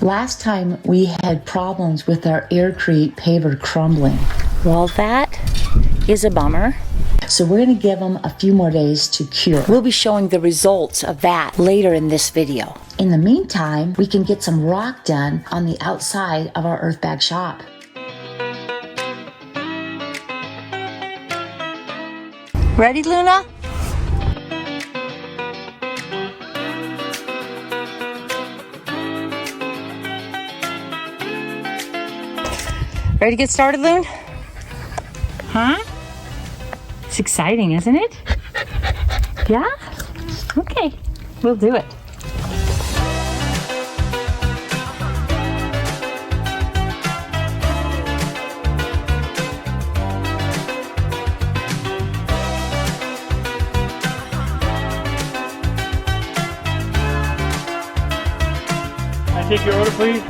Last time we had problems with our Aircrete paver crumbling. Well, that is a bummer. So we're going to give them a few more days to cure. We'll be showing the results of that later in this video. In the meantime, we can get some rock done on the outside of our Earthbag shop. Ready, Luna? Ready to get started, Loon? Huh? It's exciting, isn't it? Yeah? Okay, we'll do it. Can I take your order, please?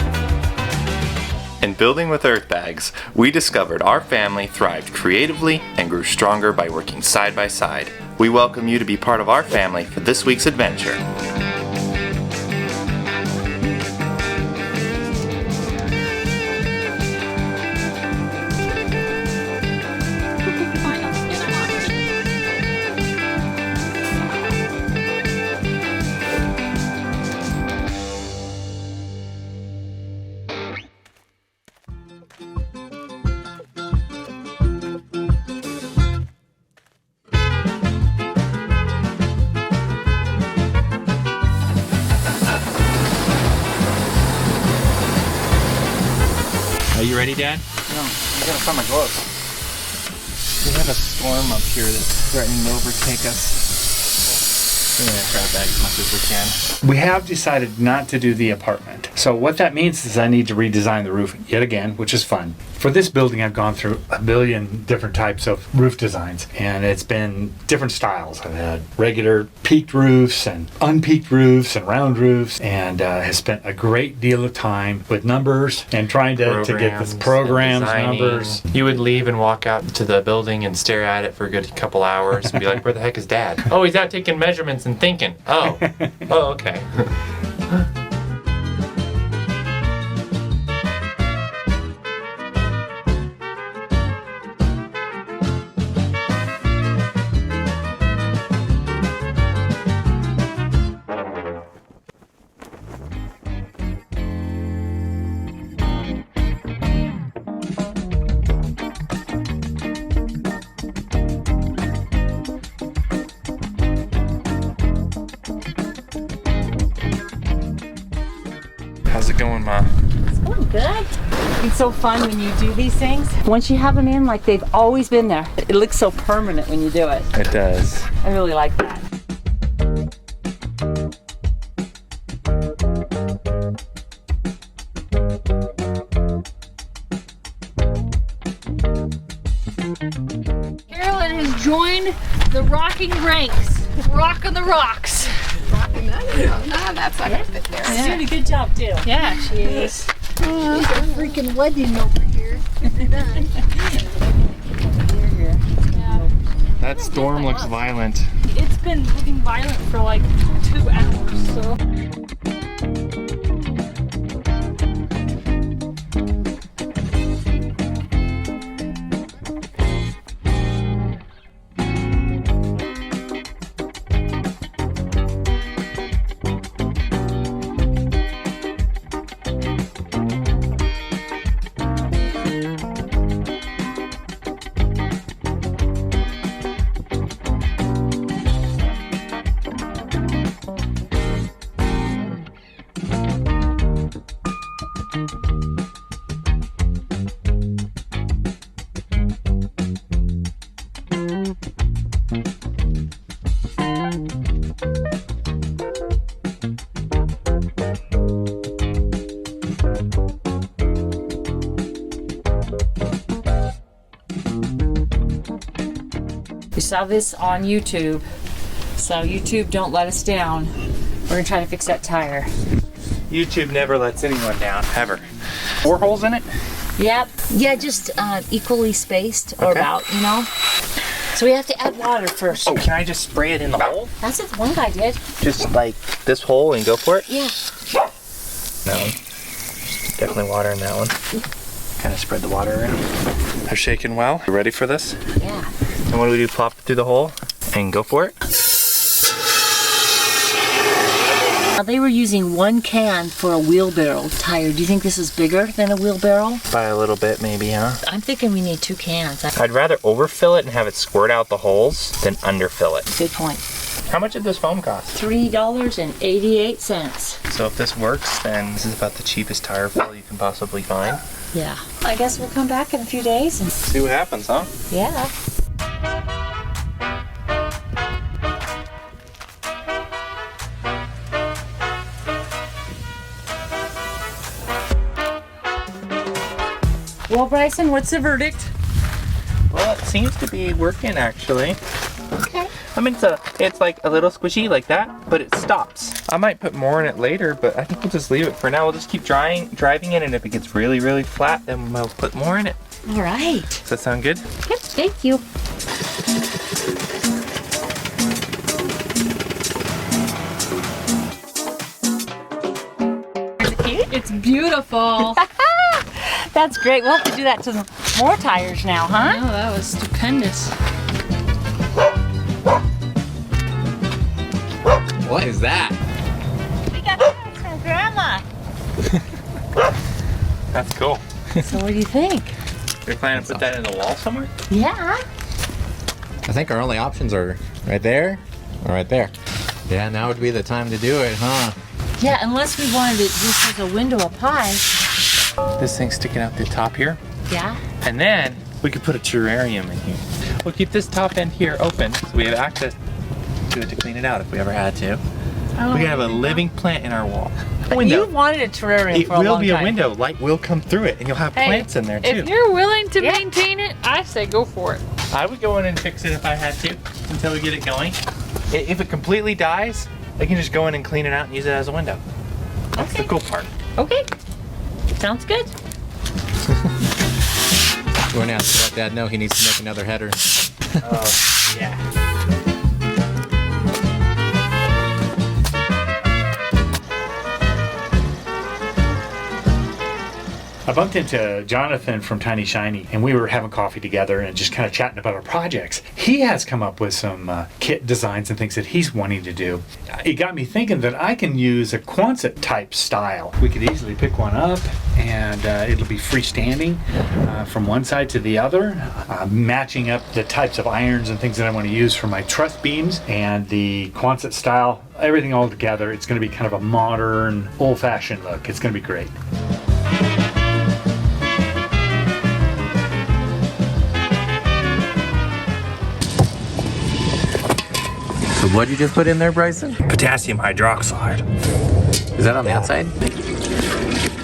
In building with Earthbags, we discovered our family thrived creatively and grew stronger by working side by side. We welcome you to be part of our family for this week's adventure. Are you ready, Dad? No, I gotta find my gloves. We have a storm up here that's threatening to overtake us. We're gonna try to bag as much as we can. We have decided not to do the apartment. So what that means is I need to redesign the roof yet again, which is fun. For this building, I've gone through a billion different types of roof designs, and it's been different styles. I've had regular peaked roofs and unpeaked roofs and round roofs, and has spent a great deal of time with numbers and trying to get this programs, numbers. You would leave and walk out to the building and stare at it for a good couple hours and be like, where the heck is Dad? Oh, he's out taking measurements and thinking. Oh, oh, okay. How's it going, Ma? It's going good. It's so fun when you do these things. Once you have them in, like they've always been there. It looks so permanent when you do it. It does. I really like that. Carolyn has joined the rocking ranks. Rock on the rocks. Rocking that? No, that's not gonna fit there. She's doing a good job too. Yeah, she is. It's a freaking wedding over here. Done. That storm looks violent. It's been looking violent for like 2 hours, so. We saw this on YouTube, so YouTube, don't let us down. We're gonna try to fix that tire. YouTube never lets anyone down, ever. 4 holes in it? Yep. Yeah, just equally spaced, or Okay. about, you know. So we have to add water first. Oh, can I just spray it in the hole? That's what one guy did. Just like this hole and go for it? Yeah. No. Definitely water in that one. Kind of spread the water around. They're shaking well. You ready for this? Yeah. And what do? Plop it through the hole and go for it? They were using 1 can for a wheelbarrow tire. Do you think this is bigger than a wheelbarrow? By a little bit maybe, huh? I'm thinking we need 2 cans. I'd rather overfill it and have it squirt out the holes than underfill it. Good point. How much did this foam cost? $3.88. So if this works, then this is about the cheapest tire fill you can possibly find. Yeah. I guess we'll come back in a few days and See what happens, huh? yeah. Well, Bryson, what's the verdict? Well, it seems to be working actually. Okay. I mean, it's like a little squishy like that, but it stops. I might put more in it later, but I think we'll just leave it for now. We'll just keep driving it, and if it gets really, really flat, then we'll put more in it. All right. Does that sound good? Yep, thank you. It's beautiful. That's great. We'll have to do that to more tires now, huh? Oh, that was stupendous. What is that? We got tires from Grandma. That's cool. So what do you think? You're planning to put that in the wall somewhere? Yeah. I think our only options are right there or right there. Yeah, now would be the time to do it, huh? Yeah, unless we wanted it just as a window up high. This thing's sticking out the top here. Yeah. And then we could put a terrarium in here. We'll keep this top end here open so we have access to it to clean it out if we ever had to. Oh, We can have a living plant in our wall. A You window. wanted a terrarium It for a will long be a time. window. Light will come through it, and you'll have Hey, plants in there too. If you're willing to Yeah. maintain it, I say go for it. I would go in and fix it if I had to until we get it going. If it completely dies, I can just go in and clean it out and use it as a window. That's the cool part. Okay. Sounds good. We're gonna have to let Dad know he needs to make another header. Oh, yeah. I bumped into Jonathan from Tiny Shiny, and we were having coffee together and just kind of chatting about our projects. He has come up with some kit designs and things that he's wanting to do. It got me thinking that I can use a Quonset type style. We could easily pick one up, and it'll be freestanding from one side to the other, matching up the types of irons and things that I want to use for my truss beams and the Quonset style. Everything all together, it's going to be kind of a modern, old-fashioned look. It's going to be great. So what did you just put in there, Bryson? Potassium hydroxide. Is that on the outside?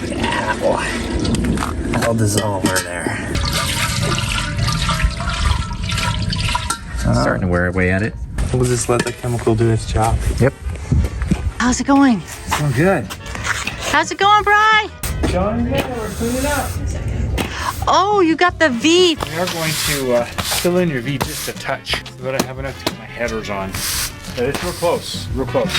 Yeah, boy. I'll dissolve her there. Starting to wear away at it. We'll just let the chemical do its job. Yep. How's it going? Oh, good. How's it going, Bri? John, yeah, we're cleaning up. Oh, you got the V. We are going to fill in your V just a touch so that I have enough to get my headers on. Yeah, it's real close, real close.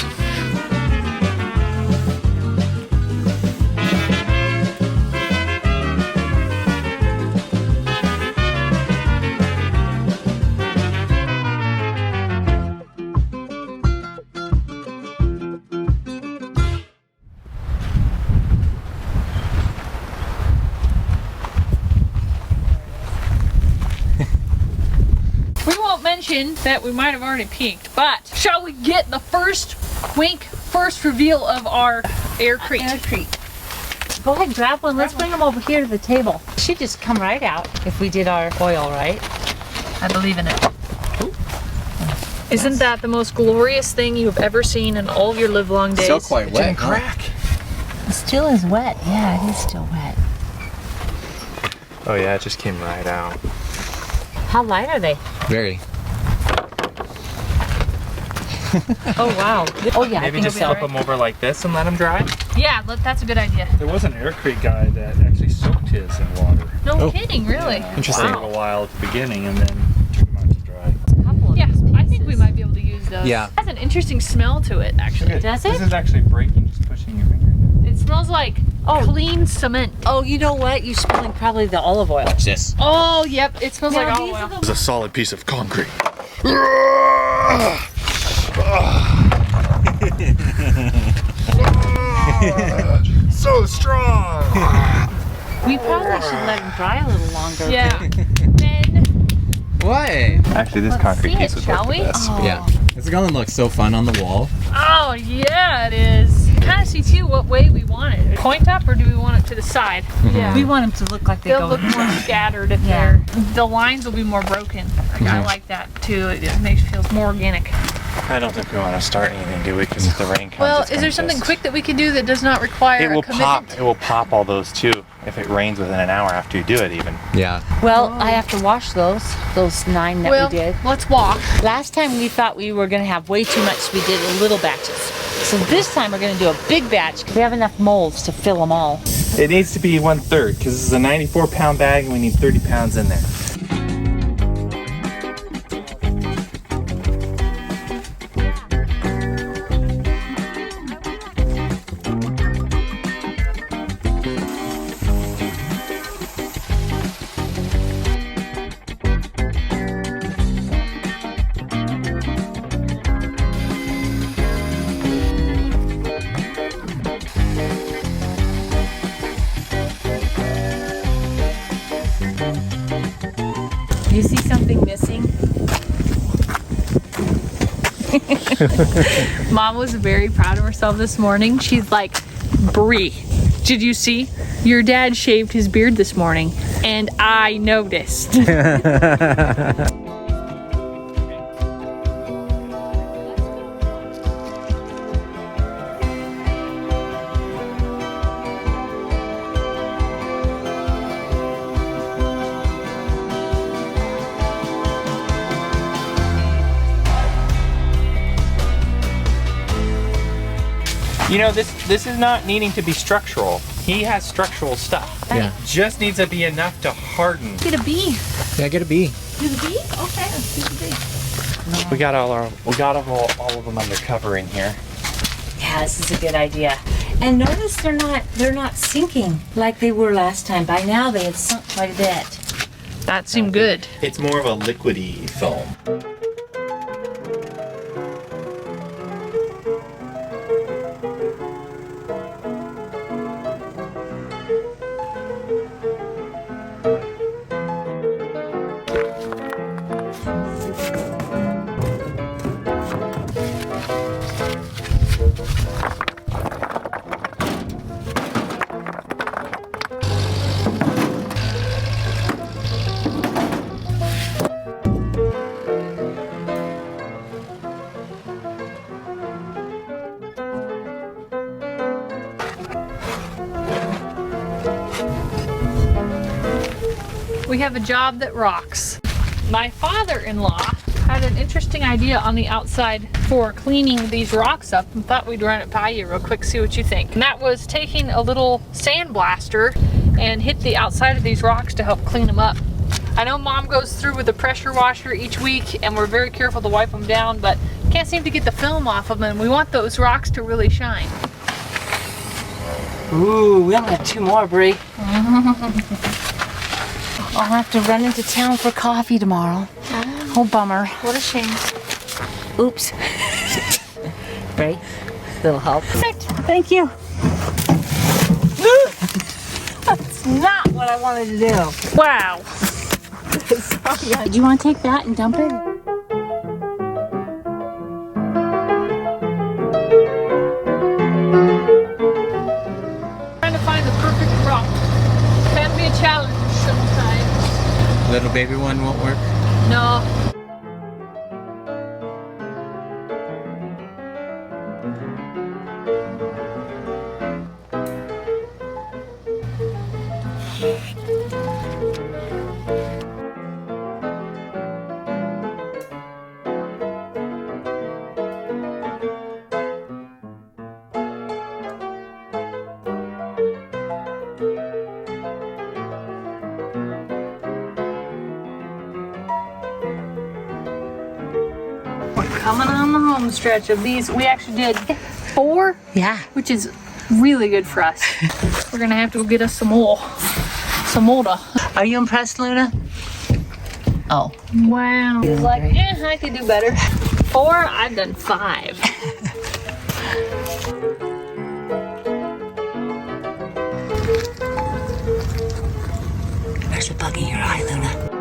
We won't mention that we might have already peaked, but shall we get the first reveal of our Aircrete? Aircrete. Go ahead, grab one. Let's bring them over here to the table. She'd just come right out if we did our oil, right? I believe in it. Isn't that the most glorious thing you've ever seen in all of your livelong days? Still quite wet. Didn't crack. It still is wet. Yeah, it is still wet. Oh yeah, it just came right out. How light are they? Very. Oh, wow. Oh, yeah. Maybe I think just so. flip them over like this and let them dry. Yeah, that's a good idea. There was an Aircrete guy that actually soaked his in water. No kidding, really. Interesting. For a while at the beginning and then took him out to dry. Couple of Yeah, these I think we pieces. might be able to use those. Yeah. It has an interesting smell to it, actually. Does This it? is actually breaking just pushing your finger. It smells like clean cement. Oh, you know what? You're spilling probably the olive oil. This. Oh, yep, it smells like Now, olive these oil. are the- It's a solid piece of concrete. So strong. We probably should let them dry a little longer. Yeah. Then What? Actually, this let's concrete see piece it, would shall look we? the best. Yeah. It's gonna look so fun on the wall. Oh, yeah, it is. Kind of see too what way we want it. Point up, or do we want it to the side? Yeah. We want them to look like they They'll go. look more scattered if Yeah. the lines will be more broken. I like that too. It makes it feel more organic. I don't think we want to start anything, do we? Because if the rain comes, Well, it's is gonna there something just- quick that we can do that does not require It will a commitment? pop. It will pop all those too. If it rains within an hour after you do it, even. Yeah. Well, I have to wash those 9 that Well, we did. let's walk. Last time we thought we were going to have way too much, so we did little batches. So this time we're going to do a big batch. We have enough molds to fill them all. It needs to be 1/3 because this is a 94-pound bag and we need 30 pounds in there. You see something missing? Mom was very proud of herself this morning. She's like, Bree, did you see? Your dad shaved his beard this morning, and I noticed. You know, this is not needing to be structural. He has structural stuff. Yeah. Just needs to be enough to harden. Get a B. Yeah, get a B. Do the B? Okay. We got all of them under cover in here. Yeah, this is a good idea. And notice they're not sinking like they were last time. By now they had sunk quite a bit. That seemed good. It's more of a liquidy foam. We have a job that rocks. My father-in-law had an interesting idea on the outside for cleaning these rocks up and thought we'd run it by you real quick, see what you think. And that was taking a little sand blaster and hit the outside of these rocks to help clean them up. I know Mom goes through with a pressure washer each week and we're very careful to wipe them down, but can't seem to get the film off of them, and we want those rocks to really shine. Ooh, we only have 2 more, Bree. I'll have to run into town for coffee tomorrow. Oh, bummer. What a shame. Oops. Bree, little help. Thank you. That's not what I wanted to do. Wow. Do you want to take that and dump it? Trying to find the perfect rock can be a challenge sometimes. Little baby one won't work. No. We're coming on the home stretch of these. We actually did 4, Yeah. which is really good for us. We're gonna have to go get us some more. Some Mortar. Are you impressed, Luna? Oh. Wow. He's like, I could do better. 4, I've done 5. There's a bug in your eye, Luna.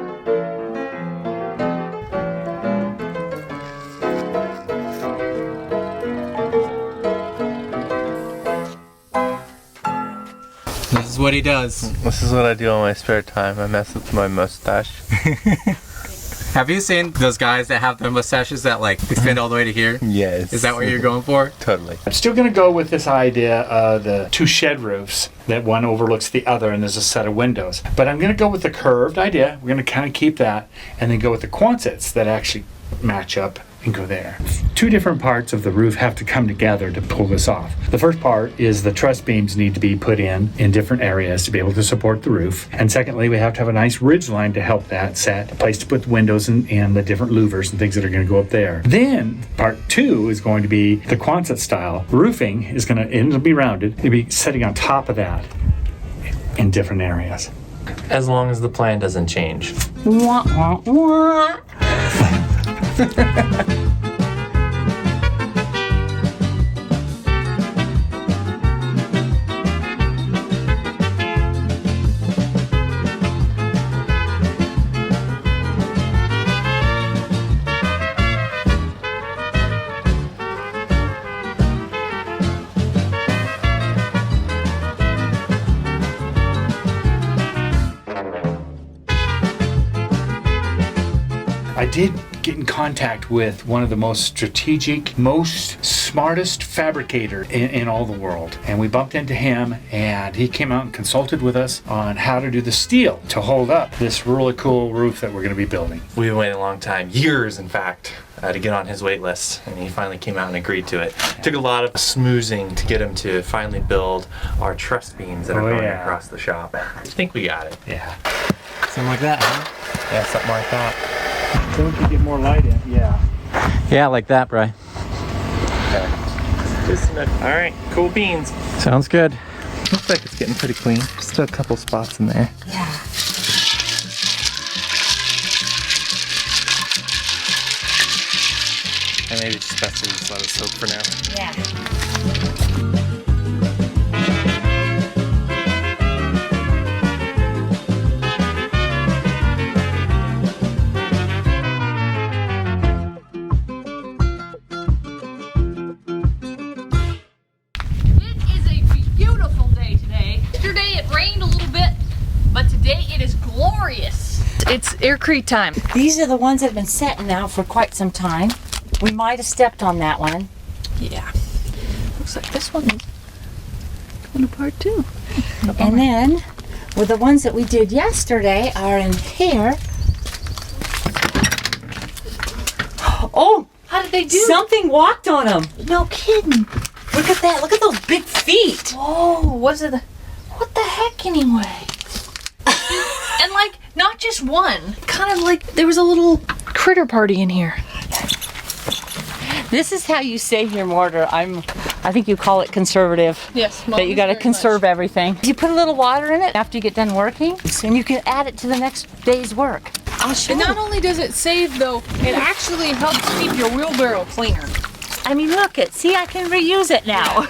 This is what he does. This is what I do in my spare time. I mess with my mustache. Have you seen those guys that have their mustaches that like extend all the way to here? Yes. Is that what you're going for? Totally. I'm still going to go with this idea of the 2 shed roofs, that one overlooks the other and there's a set of windows. But I'm going to go with the curved idea. We're going to kind of keep that and then go with the quonsets that actually match up and go there. 2 different parts of the roof have to come together to pull this off. The first part is the truss beams need to be put in different areas to be able to support the roof. And secondly, we have to have a nice ridge line to help that set, a place to put the windows and the different louvers and things that are going to go up there. Then part 2 is going to be the Quonset style. Roofing is going to, it'll be rounded. It'll be setting on top of that in different areas. As long as the plan doesn't change. Wah, wah, wah. I did get in contact with one of the most strategic, most smartest fabricator in all the world. And we bumped into him and he came out and consulted with us on how to do the steel to hold up this really cool roof that we're going to be building. We've been waiting a long time, years in fact, to get on his wait list, and he finally came out and agreed to it. Took a lot of smoozing to get him to finally build our truss beams that are going across the shop. I think we got it. Yeah. Something like that, huh? Yeah, something like that. So we can get more light in. Yeah. Yeah, like that, Bri. All right, cool beans. Sounds good. Looks like it's getting pretty clean. Just a couple spots in there. Yeah. And maybe just best to just let it soak for now. Yeah. It is a beautiful day today. Yesterday it rained a little bit, but today it is glorious. It's Aircrete time. These are the ones that have been setting now for quite some time. We might have stepped on that one. Yeah. Looks like this one is going apart too. And then, with the ones that we did yesterday are in here. Oh! How did they do? Something walked on them. No kidding. Look at that. Look at those big feet. Whoa, was it? What the heck anyway? And like, not just one. Kind of like there was a little critter party in here. This is how you say here, Mortar. I think you call it conservative. Yes, Mom, That you got to conserve everything. You put a little water in it after you get done working, and you can add it to the next day's work. I'll show And you. not only does it save though, it actually helps keep your wheelbarrow cleaner. I mean, look it. See, I can reuse it now.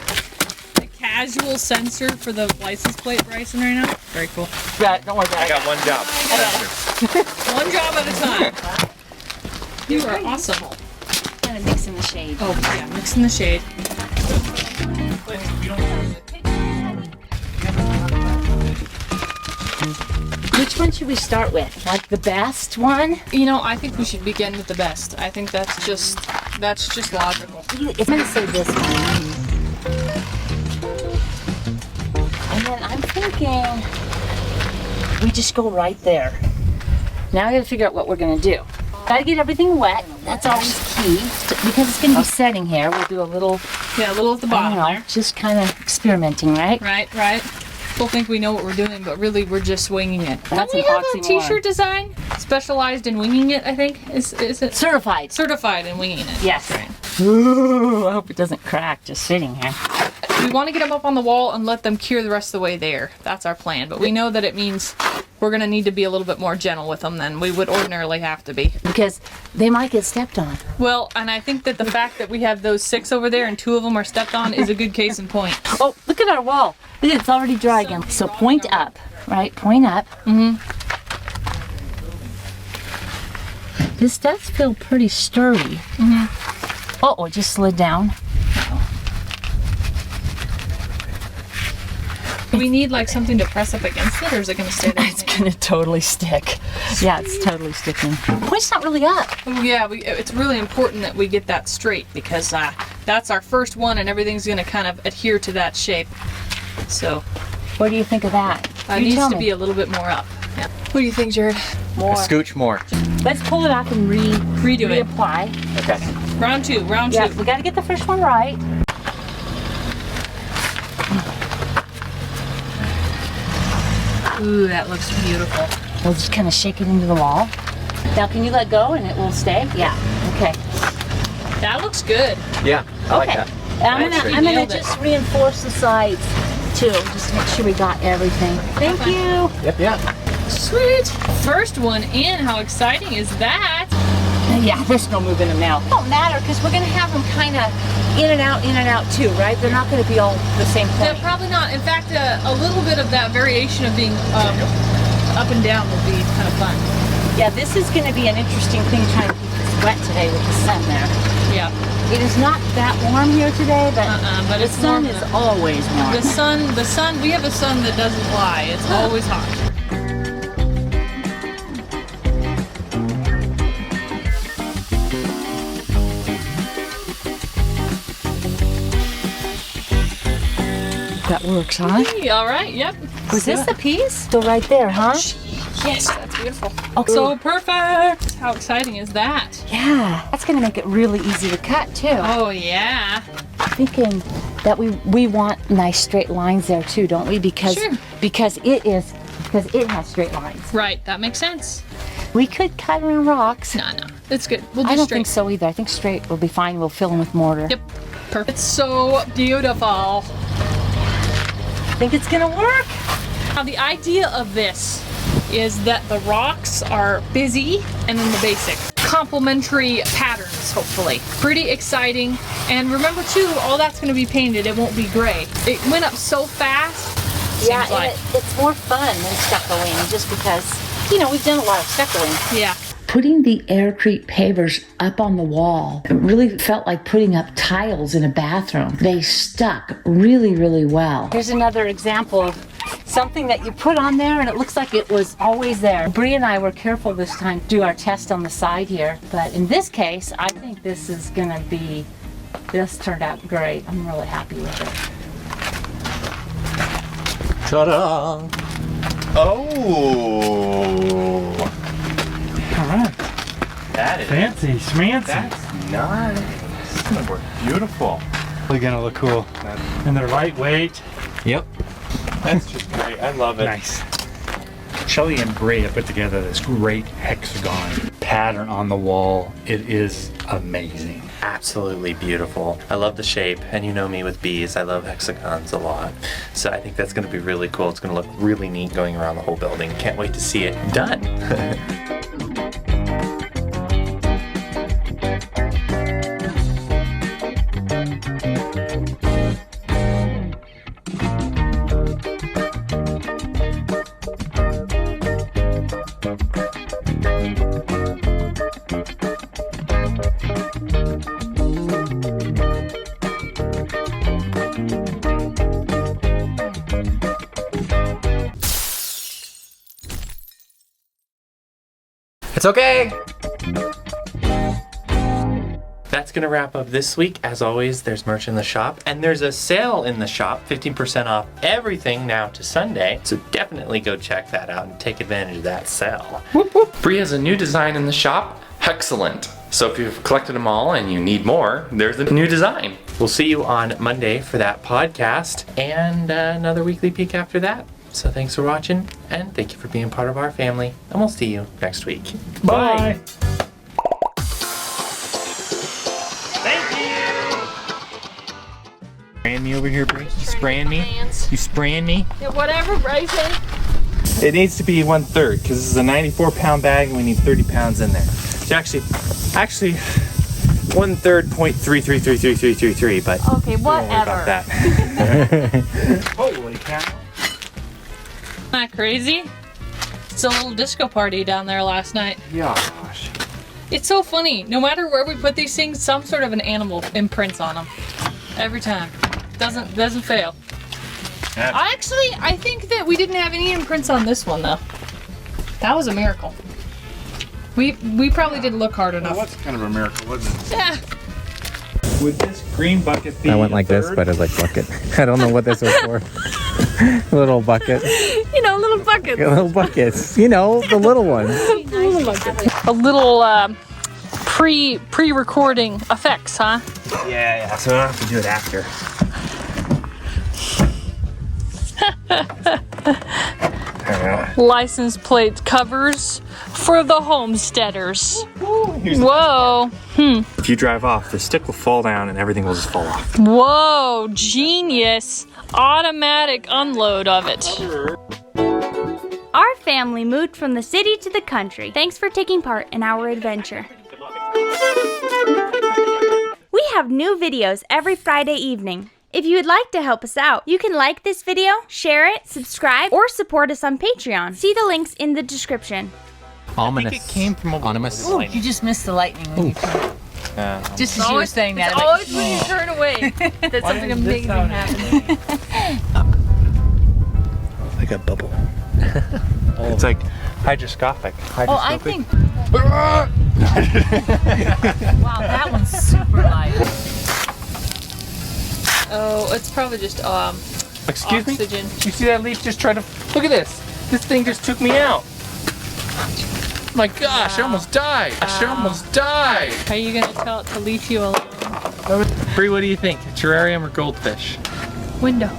The casual sensor for the license plate Bryson right now. Very cool. Right, don't worry about I it. got one job. One job at a time. You are awesome. Kind of mix in the shade. Oh yeah, mix in the shade. Which one should we start with? Like the best one? You know, I think we should begin with the best. I think that's just logical. It's gonna say this one. And then I'm thinking we just go right there. Now I gotta figure out what we're gonna do. Gotta get everything wet. That's always key because it's gonna be setting here. We'll do a little, Yeah, a little at the I bottom don't know, there. just kind of experimenting, right? Right. People think we know what we're doing, but really we're just winging it. That's Don't we an have a oxymoron. t-shirt design specialized in winging it, I think? Is it? Certified. Certified in winging it. Yes. Right. Ooh, I hope it doesn't crack just sitting here. We want to get them up on the wall and let them cure the rest of the way there. That's our plan. But we know that it means we're going to need to be a little bit more gentle with them than we would ordinarily have to be. Because they might get stepped on. Well, and I think that the fact that we have those 6 over there and 2 of them are stepped on is a good case in point. Oh, look at our wall. It's already dry again. So point up, right? Point up. Mm-hmm. This does feel pretty sturdy. Mm-hmm. Oh, it just slid down. Do we need like something to press up against it, or is it going to stay there? It's gonna totally stick. Yeah, it's totally sticking. Point's not really up. Oh, yeah, it's really important that we get that straight because that's our first one and everything's going to kind of adhere to that shape. So, What do you think of that? it You needs tell to me. be a little bit more up. Yeah. What do you think, Jared? More. A scooch more. Let's pull it off and Redo it. reapply. Okay. Round 2, round 2. Yeah, we gotta get the first one right. Ooh, that looks beautiful. We'll just kind of shake it into the wall. Now, can you let go and it will stay? Yeah. Okay. That looks good. Yeah, I like Okay. that. And I'm gonna Nailed it. just reinforce the sides too, just to make sure we got everything. Thank you. Yep. Sweet. First one in. How exciting is that? Yeah, there's no moving them now. It won't matter because we're gonna have them kind of in and out too, right? They're not gonna be all the same Yeah, point. probably not. In fact, a little bit of that variation of being up and down will be kind of fun. Yeah, this is gonna be an interesting thing trying to keep this wet today with the sun there. Yeah. It is not that warm here today, but But the it's sun warm is enough. always warm. The sun, we have a sun that doesn't lie. It's always hot. That works, huh? Hey, all right, yep. Was this the piece? Still right there, huh? Yes, that's beautiful. Okay. So perfect. How exciting is that? Yeah, that's gonna make it really easy to cut too. Oh, yeah. Thinking that we want nice straight lines there too, don't we? Because Sure. because it has straight lines. Right, that makes sense. We could cut around rocks. No, it's good. We'll do I don't straight. think so either. I think straight will be fine. We'll fill them with mortar. Yep, perfect. It's so beautiful. I think it's gonna work. Now, the idea of this is that the rocks are busy and then the basic. Complementary patterns, hopefully. Pretty exciting. And remember too, all that's gonna be painted. It won't be gray. It went up so fast. Yeah, Seems like. it's more fun than stuccoing just because, we've done a lot of stuccoing. Yeah. Putting the Aircrete Pavers up on the wall, it really felt like putting up tiles in a bathroom. They stuck really, really well. Here's another example of something that you put on there and it looks like it was always there. Bree and I were careful this time to do our test on the side here, but in this case, I think this turned out great. I'm really happy with it. Ta-da! Oh, All right. that is Fancy schmancy. that's nice. It's gonna work beautiful. Really gonna look cool. And they're lightweight. Yep. That's just great. I love it. Nice. Shelly and Bray have put together this great hexagon pattern on the wall. It is amazing. Absolutely beautiful. I love the shape, and you know me with bees, I love hexagons a lot. So I think that's going to be really cool. It's going to look really neat going around the whole building. Can't wait to see it done. It's okay. That's going to wrap up this week. As always, there's merch in the shop, and there's a sale in the shop, 15% off everything now to Sunday. So definitely go check that out and take advantage of that sale. Bree has a new design in the shop, Hexcellent. So if you've collected them all and you need more, there's a new design. We'll see you on Monday for that podcast and another weekly peek after that. So thanks for watching, and thank you for being part of our family, and we'll see you next week. Bye. Thank you. spraying me over here, Bree? You spraying me? You spraying me? Yeah, whatever, Bryson. It needs to be 1/3 because this is a 94-pound bag and we need 30 pounds in there. So actually 1/3 .333333, but Okay, we won't worry about whatever. that. Holy cow. Isn't that crazy? It's a little disco party down there last night. Gosh. It's so funny. No matter where we put these things, some sort of an animal imprints on them. Every time. Doesn't fail. I think that we didn't have any imprints on this one though. That was a miracle. We probably didn't look hard enough. Well, that's kind of a miracle, wasn't it? Yeah. Would this green bucket be I went like this, but it's like bucket. I don't know what this was for. Little bucket. You know, little buckets. Little buckets. You know, the little ones. A little pre-recording effects, huh? Yeah, so I don't have to do it after. License plate covers for the homesteaders. Whoa. If you drive off, the stick will fall down and everything will just fall off. Whoa, genius. Automatic unload of it. Our family moved from the city to the country. Thanks for taking part in our adventure. We have new videos every Friday evening. If you would like to help us out, you can like this video, share it, subscribe, or support us on Patreon. See the links in the description. Ominous. I think it came from a Ominous. Ooh, you just missed the lightning when you turned. Just as you were saying that. It's always when you turn away that something amazing happens. Like a bubble. It's like hydroscopic. Oh, I think. Wow, that one's super light. Oh, it's probably just Excuse oxygen. me? You see that leaf just tried to... Look at this. This thing just took me out. My gosh, I almost died. I almost died. Are you gonna tell it to leave you alone? Bree, what do you think? Terrarium or goldfish? Window.